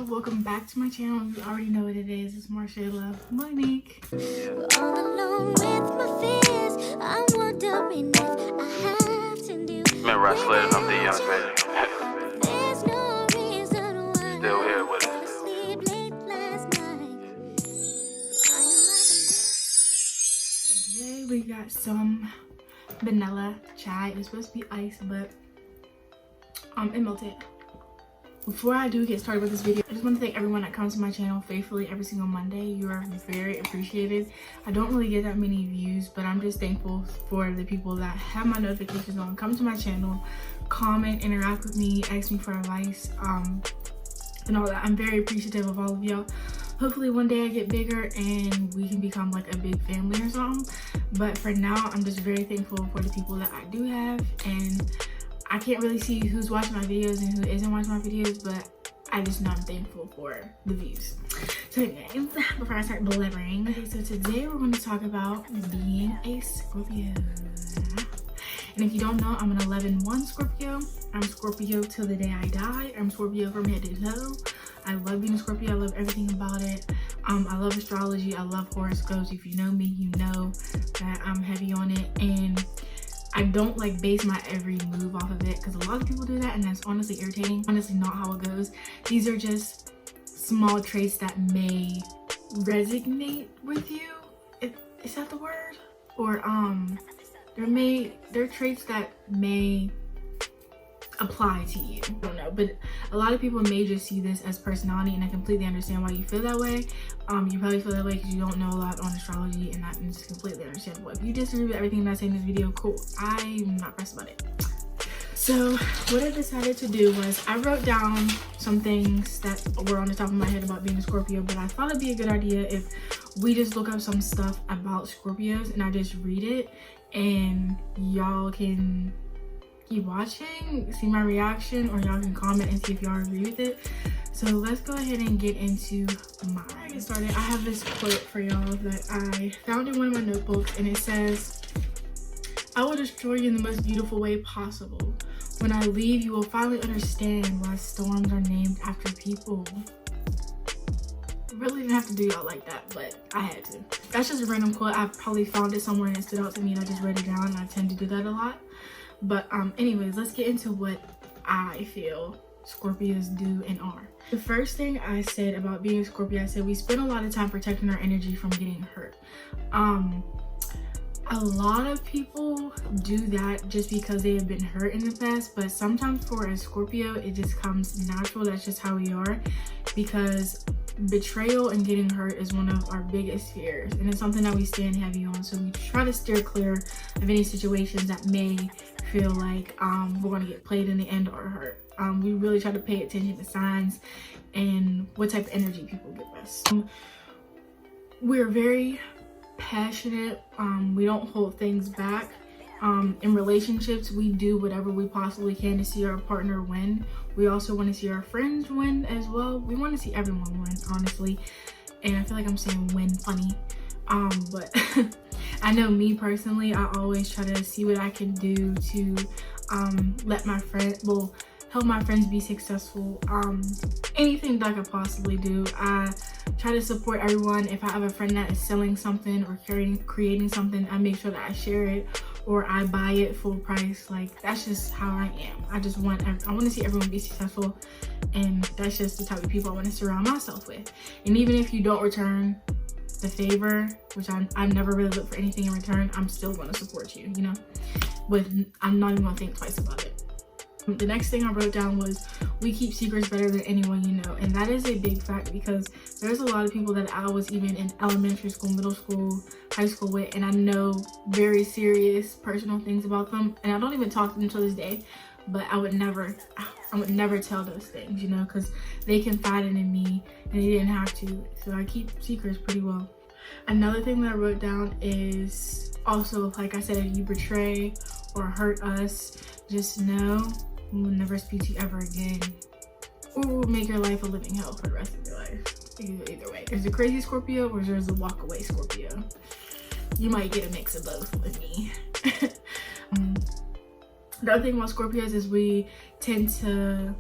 welcome back to my channel. You already know what it is. It's Marshayla Monique. All alone with my fears, I'm wondering if I have to do. Man, wrestling, I'm the young baby. There's no reason why. Still here with I it. sleep late last night. Today we got some vanilla chai. It was supposed to be ice, but it melted. Before I do get started with this video, I just want to thank everyone that comes to my channel faithfully every single Monday. You are very appreciated. I don't really get that many views, but I'm just thankful for the people that have my notifications on, come to my channel, comment, interact with me, ask me for advice, and all that. I'm very appreciative of all of y'all. Hopefully one day I get bigger and we can become like a big family or something. But for now, I'm just very thankful for the people that I do have, and I can't really see who's watching my videos and who isn't watching my videos, but I just know I'm thankful for the views. So anyways, before I start blabbering, okay, so today we're going to talk about being a Scorpio. And if you don't know, I'm an 11-1 Scorpio. I'm Scorpio till the day I die. I'm Scorpio from head to toe. I love being a Scorpio. I love everything about it. I love astrology. I love horoscopes. If you know me, you know that I'm heavy on it. And I don't like base my every move off of it, because a lot of people do that, and that's honestly irritating. Honestly, not how it goes. These are just small traits that may resonate with you. Is that the word? Or they're traits that may apply to you. I don't know, but a lot of people may just see this as personality, and I completely understand why you feel that way. You probably feel that way because you don't know a lot on astrology, and that is completely understandable. If you disagree with everything that I say in this video, cool. I'm not pressed about it. So what I decided to do was I wrote down some things that were on the top of my head about being a Scorpio, but I thought it'd be a good idea if we just look up some stuff about Scorpios and I just read it, and y'all can keep watching, see my reaction, or y'all can comment and see if y'all agree with it. So let's go ahead and get into mine. Before I get started, I have this quote for y'all that I found in one of my notebooks, and it says, "I will destroy you in the most beautiful way possible. When I leave, you will finally understand why storms are named after people." Really didn't have to do y'all like that, but I had to. That's just a random quote. I probably found it somewhere and it stood out to me, and I just wrote it down. I tend to do that a lot. But anyways, let's get into what I feel Scorpios do and are. The first thing I said about being a Scorpio, I said we spend a lot of time protecting our energy from getting hurt. A lot of people do that just because they have been hurt in the past, but sometimes for a Scorpio, it just comes natural. That's just how we are, because betrayal and getting hurt is one of our biggest fears, and it's something that we stand heavy on. So we try to steer clear of any situations that may feel like we're going to get played in the end or hurt. We really try to pay attention to signs and what type of energy people give us. We're very passionate. We don't hold things back. In relationships, we do whatever we possibly can to see our partner win. We also want to see our friends win as well. We want to see everyone win, honestly. And I feel like I'm saying win funny. But I know me personally, I always try to see what I can do to let my help my friends be successful. Anything that I could possibly do. I try to support everyone. If I have a friend that is selling something or creating something, I make sure that I share it or I buy it full price. Like, that's just how I am. I want to see everyone be successful, and that's just the type of people I want to surround myself with. And even if you don't return the favor, which I never really look for anything in return, I'm still going to support you, you know, but I'm not even going to think twice about it. The next thing I wrote down was we keep secrets better than anyone you know, and that is a big fact, because there's a lot of people that I was even in elementary school, middle school, high school with, and I know very serious personal things about them, and I don't even talk to them to this day, but I would never tell those things, you know, because they confided in me and they didn't have to. So I keep secrets pretty well. Another thing that I wrote down is also, like I said, if you betray or hurt us, just know we will never speak to you ever again, or we'll make your life a living hell for the rest of your life. Either way, there's a crazy Scorpio or there's a walk away Scorpio. You might get a mix of both with me. The other thing about Scorpios is we tend to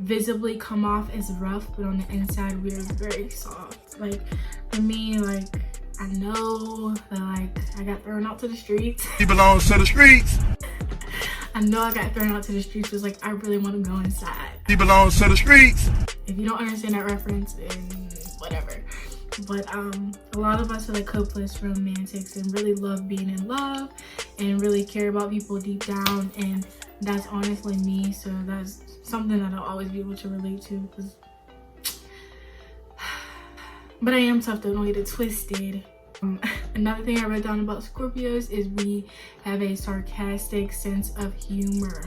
visibly come off as rough, but on the inside we are very soft. Like for me, like I know that like I got thrown out to the streets. He belongs to the streets. I know I got thrown out to the streets. Was like I really want to go inside. He belongs to the streets. If you don't understand that reference, then whatever. But a lot of us are like hopeless romantics and really love being in love and really care about people deep down, and that's honestly me. So that's something that I'll always be able to relate to. But I am tough though, don't get it twisted. Another thing I wrote down about Scorpios is we have a sarcastic sense of humor.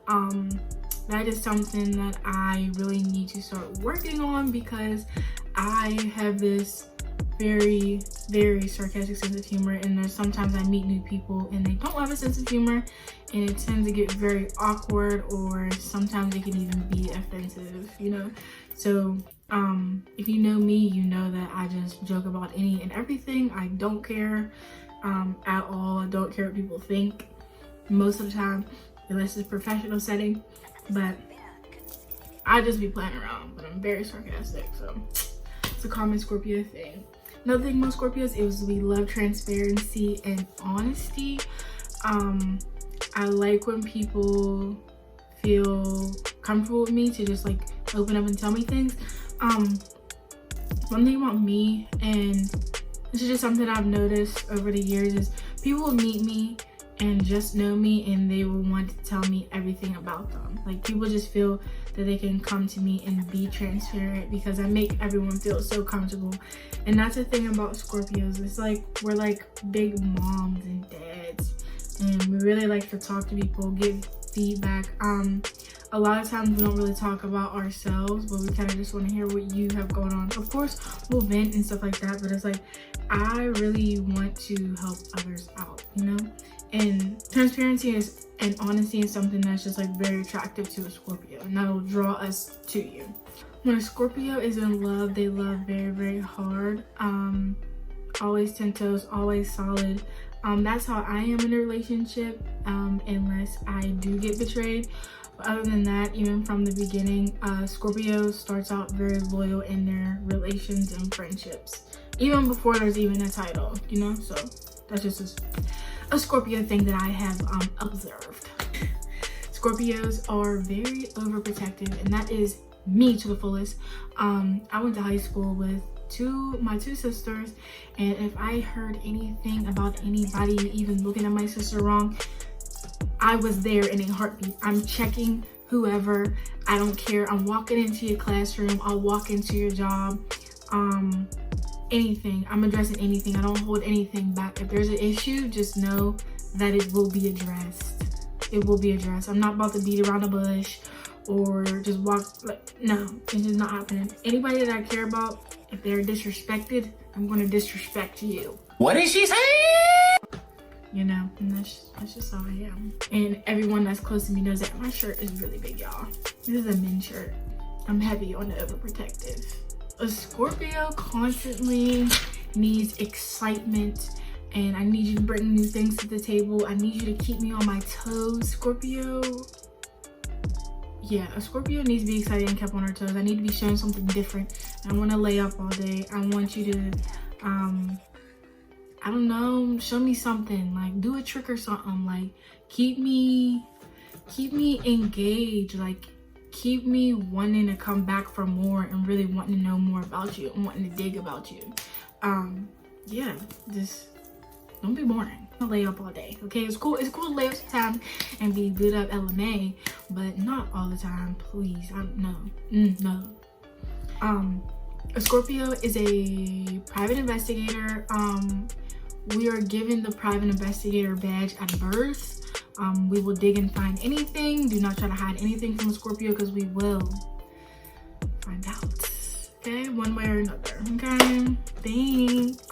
That is something that I really need to start working on, because I have this very, very sarcastic sense of humor, and there's sometimes I meet new people and they don't have a sense of humor, and it tends to get very awkward, or sometimes it can even be offensive, you know? So if you know me, you know that I just joke about any and everything. I don't care at all. I don't care what people think most of the time, unless it's a professional setting. But I just be playing around, but I'm very sarcastic, so it's a common Scorpio thing. Another thing about Scorpios is we love transparency and honesty. I like when people feel comfortable with me to just like open up and tell me things. One thing about me, and this is just something I've noticed over the years, is people will meet me and just know me and they will want to tell me everything about them. Like people just feel that they can come to me and be transparent because I make everyone feel so comfortable. And that's the thing about Scorpios. It's like we're like big moms and dads, and we really like to talk to people, give feedback. A lot of times we don't really talk about ourselves, but we kind of just want to hear what you have going on. Of course, we'll vent and stuff like that, but it's like I really want to help others out, you know? And transparency and honesty is something that's just like very attractive to a Scorpio, and that'll draw us to you. When a Scorpio is in love, they love very, very hard. Always 10 toes, always solid. That's how I am in a relationship, unless I do get betrayed. But other than that, even from the beginning, Scorpio starts out very loyal in their relations and friendships, even before there's even a title, you know? So that's just a Scorpio thing that I have observed. Scorpios are very overprotective, and that is me to the fullest. I went to high school with my two sisters, and if I heard anything about anybody even looking at my sister wrong, I was there in a heartbeat. I'm checking whoever. I don't care. I'm walking into your classroom. I'll walk into your job. Anything. I'm addressing anything. I don't hold anything back. If there's an issue, just know that it will be addressed. It will be addressed. I'm not about to beat around the bush or just walk like, no, it's just not happening. Anybody that I care about, if they're disrespected, I'm going to disrespect you. What did she say? You know, and that's just how I am. And everyone that's close to me knows that my shirt is really big, y'all. This is a men's shirt. I'm heavy on the overprotective. A Scorpio constantly needs excitement, and I need you to bring new things to the table. I need you to keep me on my toes, Scorpio. Yeah, a Scorpio needs to be excited and kept on her toes. I need to be showing something different. I want to lay up all day. I want you to, I don't know, show me something. Like, do a trick or something. Like, keep me engaged. Like, keep me wanting to come back for more and really wanting to know more about you and wanting to dig about you. Yeah, just don't be boring. Don't lay up all day, okay? It's cool to lay up sometimes and be good up LMA, but not all the time, please. No. A Scorpio is a private investigator. We are given the private investigator badge at birth. We will dig and find anything. Do not try to hide anything from a Scorpio, because we will find out, okay? One way or another, okay? Thanks.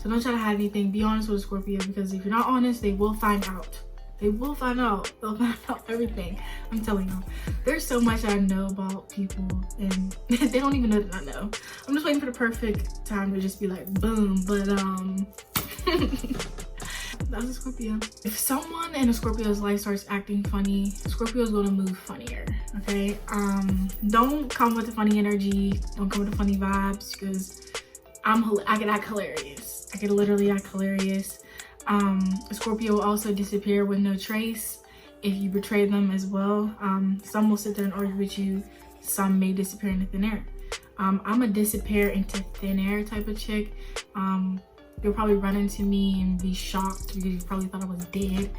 So don't try to hide anything. Be honest with a Scorpio, because if you're not honest, they will find out. They will find out. They'll find out everything. I'm telling you. There's so much I know about people, and they don't even know that I know. I'm just waiting for the perfect time to just be like, boom. But That's a Scorpio. If someone in a Scorpio's life starts acting funny, Scorpio's gonna move funnier, okay? Don't come with the funny energy. Don't come with the funny vibes, because I can act hilarious. I can literally act hilarious. A Scorpio will also disappear with no trace if you betray them as well. Some will sit there and argue with you. Some may disappear into thin air. I'm a disappear into thin air type of chick. You'll probably run into me and be shocked because you probably thought I was dead.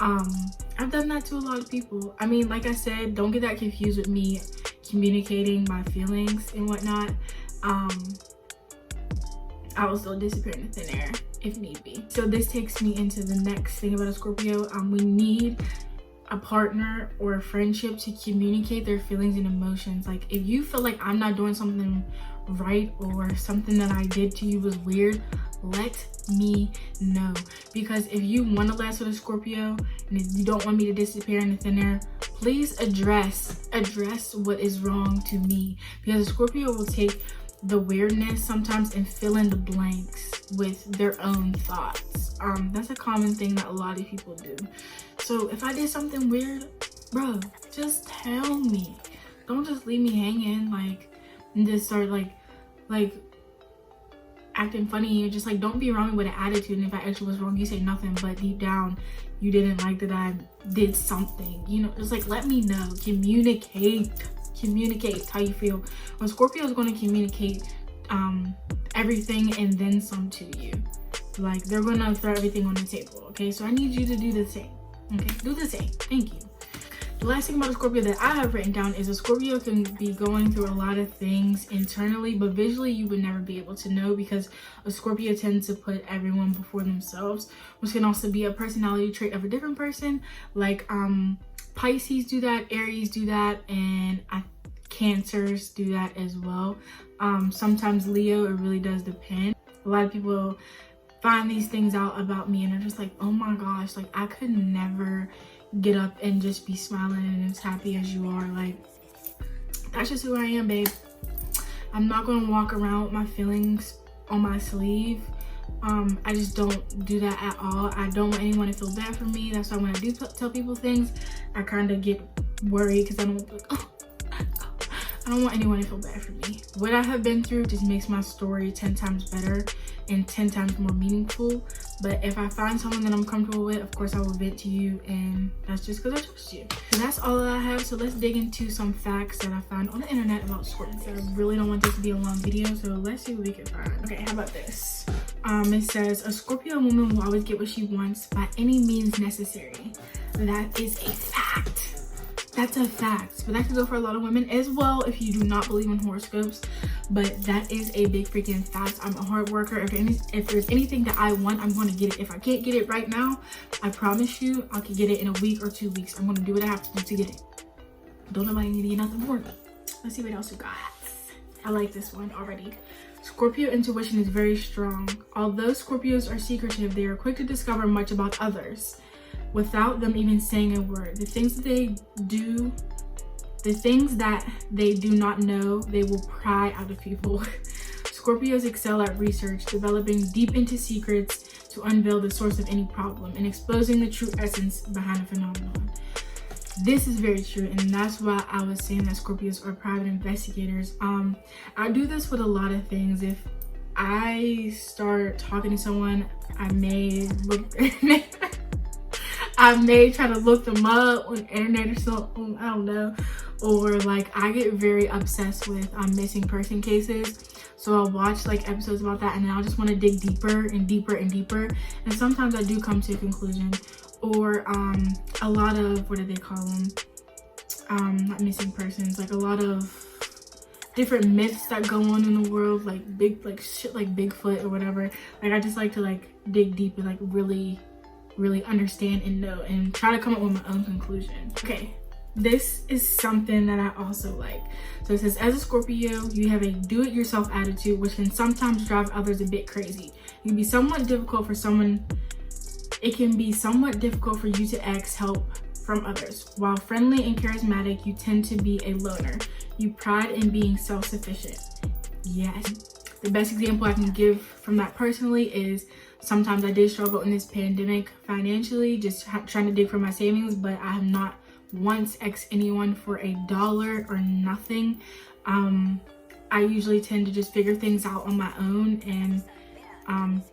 I've done that to a lot of people. I mean, like I said, don't get that confused with me communicating my feelings and whatnot. I will still disappear into thin air if need be. So this takes me into the next thing about a Scorpio. We need a partner or a friendship to communicate their feelings and emotions. Like, if you feel like I'm not doing something right or something that I did to you was weird, let me know. Because if you want to last with a Scorpio and if you don't want me to disappear into thin air, please address what is wrong to me. Because a Scorpio will take the weirdness sometimes and fill in the blanks with their own thoughts. That's a common thing that a lot of people do. So if I did something weird, bro, just tell me. Don't just leave me hanging and just start like acting funny. Or just don't be around me with an attitude, and if I actually was wrong, you say nothing, but deep down you didn't like that I did something. Just let me know. Communicate how you feel. When Scorpio is going to communicate everything and then some to you. They're going to throw everything on the table, okay? So I need you to do the same, okay? Do the same. Thank you. The last thing about a Scorpio that I have written down is a Scorpio can be going through a lot of things internally, but visually you would never be able to know, because a Scorpio tends to put everyone before themselves, which can also be a personality trait of a different person. Pisces do that, Aries do that, and Cancers do that as well. Sometimes Leo, it really does depend. A lot of people find these things out about me and they're just like, oh my gosh, I could never get up and just be smiling and as happy as you are. That's just who I am, babe. I'm not gonna walk around with my feelings on my sleeve. I just don't do that at all. I don't want anyone to feel bad for me. That's why when I do tell people things, I kind of get worried, because I don't want anyone to feel bad for me. What I have been through just makes my story 10 times better and 10 times more meaningful. But if I find someone that I'm comfortable with, of course I will vent to you, and that's just because I trust you. So that's all that I have. So let's dig into some facts that I found on the internet about Scorpios. I really don't want this to be a long video, so let's see what we can find. Okay, how about this? It says, a Scorpio woman will always get what she wants by any means necessary. That is a fact. That's a fact. But that could go for a lot of women as well if you do not believe in horoscopes. But that is a big freaking fact. I'm a hard worker. If there's anything that I want, I'm going to get it. If I can't get it right now, I promise you I can get it in a week or 2 weeks. I'm going to do what I have to do to get it. Don't nobody need to get nothing for me. Let's see what else we got. I like this one already. Scorpio intuition is very strong. Although Scorpios are secretive, they are quick to discover much about others without them even saying a word. The things that they do not know, they will pry out of people. Scorpios excel at research, developing deep into secrets to unveil the source of any problem and exposing the true essence behind a phenomenon. This is very true, and that's why I was saying that Scorpios are private investigators. I do this with a lot of things. If I start talking to someone, I may try to look them up on the internet or something, I don't know. Or I get very obsessed with missing person cases. So I'll watch episodes about that, and then I'll just want to dig deeper and deeper and deeper. And sometimes I do come to a conclusion. Or a lot of, what do they call them? Not missing persons, a lot of different myths that go on in the world, shit like Bigfoot or whatever. I just like to dig deep and really understand and know and try to come up with my own conclusion. Okay, this is something that I also like. So it says, as a Scorpio, you have a do-it-yourself attitude, which can sometimes drive others a bit crazy. It can be somewhat difficult for you to ask help from others. While friendly and charismatic, you tend to be a loner. You pride in being self-sufficient. Yes. The best example I can give from that personally is sometimes I did struggle in this pandemic financially, just trying to dig for my savings, but I have not once asked anyone for $1 or nothing. I usually tend to just figure things out on my own, and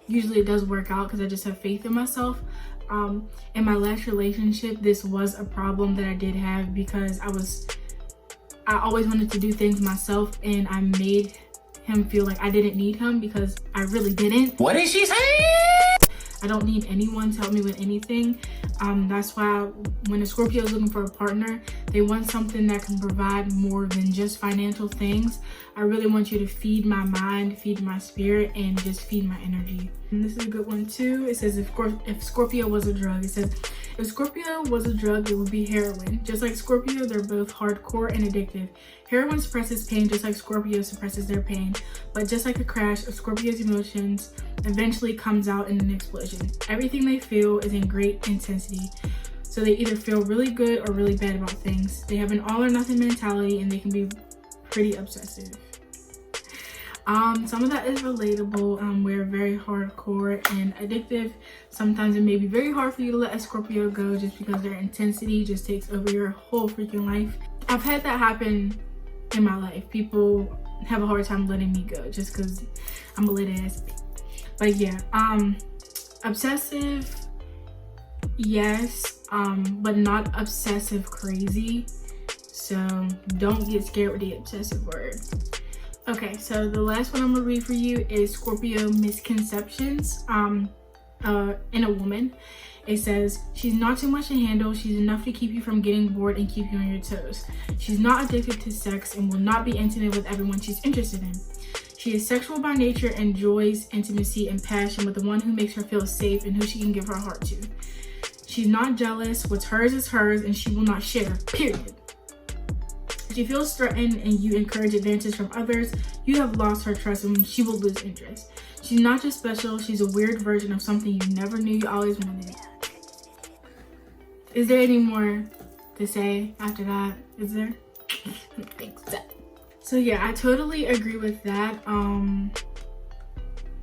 usually it does work out because I just have faith in myself. In my last relationship, this was a problem that I did have because I always wanted to do things myself, and I made him feel like I didn't need him because I really didn't. What did she say? I don't need anyone to help me with anything. That's why when a Scorpio is looking for a partner, they want something that can provide more than just financial things. I really want you to feed my mind, feed my spirit, and just feed my energy. And this is a good one too. It says if Scorpio was a drug, it says if Scorpio was a drug, it would be heroin. Just like Scorpio, they're both hardcore and addictive. Heroin suppresses pain just like Scorpio suppresses their pain. But just like a crash of Scorpio's emotions eventually comes out in an explosion. Everything they feel is in great intensity. So they either feel really good or really bad about things. They have an all or nothing mentality, and they can be pretty obsessive. Some of that is relatable. We're very hardcore and addictive. Sometimes it may be very hard for you to let a Scorpio go just because their intensity just takes over your whole freaking life. I've had that happen in my life. People have a hard time letting me go just because I'm a lit ass bitch. But yeah, obsessive, yes, but not obsessive crazy. So don't get scared with the obsessive word. Okay, so the last one I'm gonna read for you is Scorpio misconceptions in a woman. It says, she's not too much to handle. She's enough to keep you from getting bored and keep you on your toes. She's not addicted to sex and will not be intimate with everyone she's interested in. She is sexual by nature, enjoys intimacy and passion with the one who makes her feel safe and who she can give her heart to. She's not jealous. What's hers is hers, and she will not share, period. If she feels threatened and you encourage advances from others, you have lost her trust and she will lose interest. She's not just special. She's a weird version of something you never knew you always wanted. Is there any more to say after that? Is there? I think so. So yeah, I totally agree with that.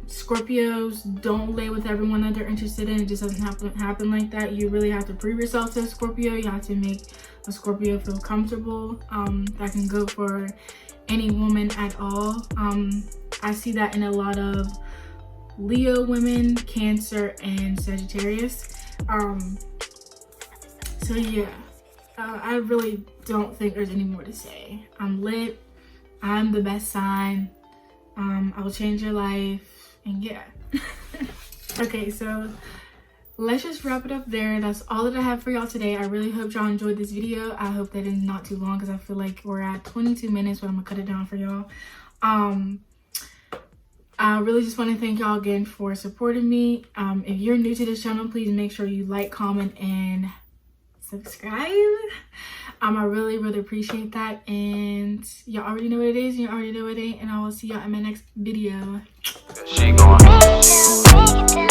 Scorpios don't lay with everyone that they're interested in. It just doesn't happen like that. You really have to prove yourself to a Scorpio. You have to make a Scorpio feel comfortable. That can go for any woman at all. I see that in a lot of Leo women, Cancer, and Sagittarius. So yeah, I really don't think there's any more to say. I'm lit. I'm the best sign. I will change your life, and yeah. Okay, so let's just wrap it up there. That's all that I have for y'all today. I really hope y'all enjoyed this video. I hope that it's not too long because I feel like we're at 22 minutes, but I'm gonna cut it down for y'all. I really just want to thank y'all again for supporting me. If you're new to this channel, please make sure you like, comment, and subscribe. I really appreciate that, and y'all already know what it is, you already know what it ain't, and I will see y'all in my next video. She going.